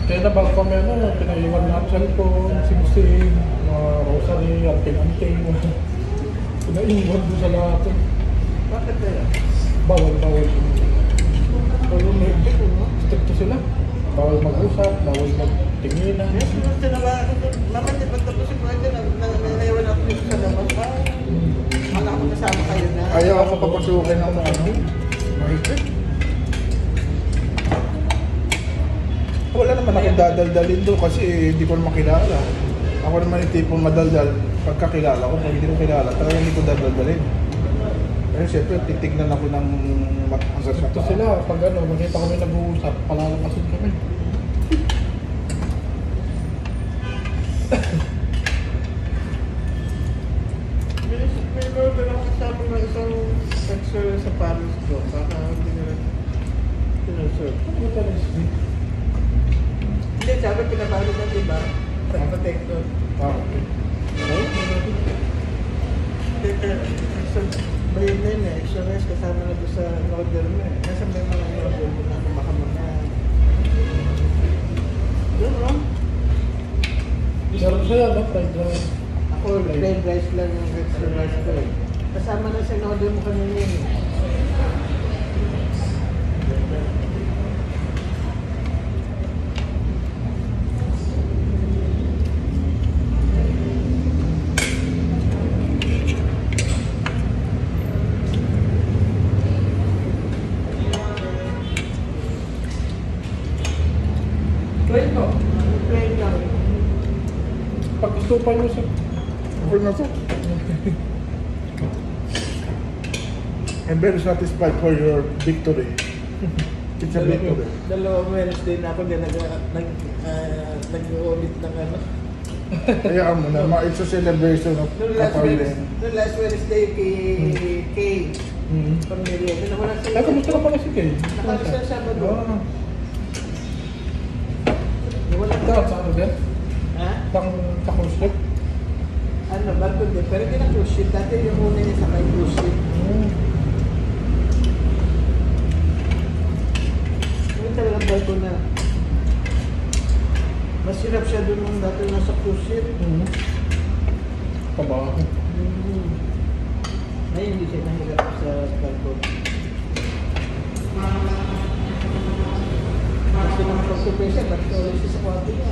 Kaya na bago kami pinaiwan na ang cellphone, sing-sing, mga rosary, anting-anting. Pinaiwan doon sa lahat. Bakit kaya? Bawal. Pero may ito, no? Stricto sila. Bawal mag-usap, bawal magtinginan. Yes, nung tinawa ko doon, naman di ba tapos yung mga dyan, naiwan ako dito sa labas pa. Wala ako kasama kayo na. Ayaw ako papasukin ng mga mahigpit. Wala naman akong dadaldalin doon kasi hindi ko naman kilala. Ako naman yung tipong madaldal pagkakilala ko. Pag hindi ko kilala, talagang hindi ko dadaldalin. Pero siyempre, titignan ako ng hanggang sa Stricto paa. sila. Pag makita kami nag-uusap, palalapasin kami. May mga lang kasama ng isang sexual sa Paris ko. Baka hindi nila pinasok. Ano ba tayo? Hindi, sabi pinabalo na, di ba? Sa protector. Okay. Bayan na yun eh, extra kasama na doon sa order mo eh. Nasa may mga order mo na baka mga... Yun, no? Meron sila, no? Fried rice. Ako, plain rice lang yung extra rice ko eh. Kasama na sa order mo kanina yun eh. Plain, no? Plain lang. Pag gusto pa nyo sa... Okay na to. I'm very satisfied for your victory. It's a victory. Dalawang Wednesday na ako din nag-audit ng ano. Kaya mo na, it's a celebration of Kapawin. Noong last Wednesday kay Pamilya. Doon ako lang Ay, kamusta ka pala si Kay? Nakalis na Sabado. Ah. Walang Dapat sa ano din? Ha? Sa cruise ship? Ano, barko din. Pero hindi na cruise ship. Dati yung una niya sa kay cruise ship. Ngayon talagang barko na. Mas hirap siya doon nung dati nasa cruise ship. Pabaho. Ngayon hindi siya nahirap sa barko. Kasi naman pag-supesa, ba't ka ulit siya sa kwarto niya?